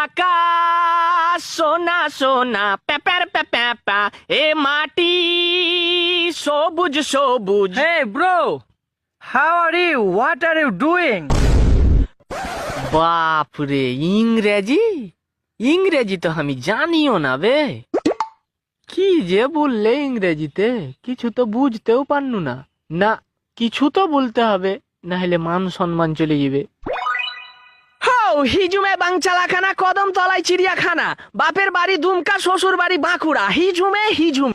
আকাশ সোনা সোনা Papert papa, এ মাটি সবুজ সবুজ। Hey bro, how are you? What are you doing? বাপরে, ইংরেজি ইংরেজি তো আমি জানিও না বে। কি যে বললে ইংরেজিতে, কিছু তো বুঝতেও পারনু না। না, কিছু তো বলতে হবে, না হলে মান সম্মান চলে যাবে। হও হিজুমে বাংচালাখানা, কদম তলায় চিড়িয়াখানা, বাপের বাড়ি দুমকা, শ্বশুর বাড়ি বাঁকুড়া, হিজুমে হিজুম।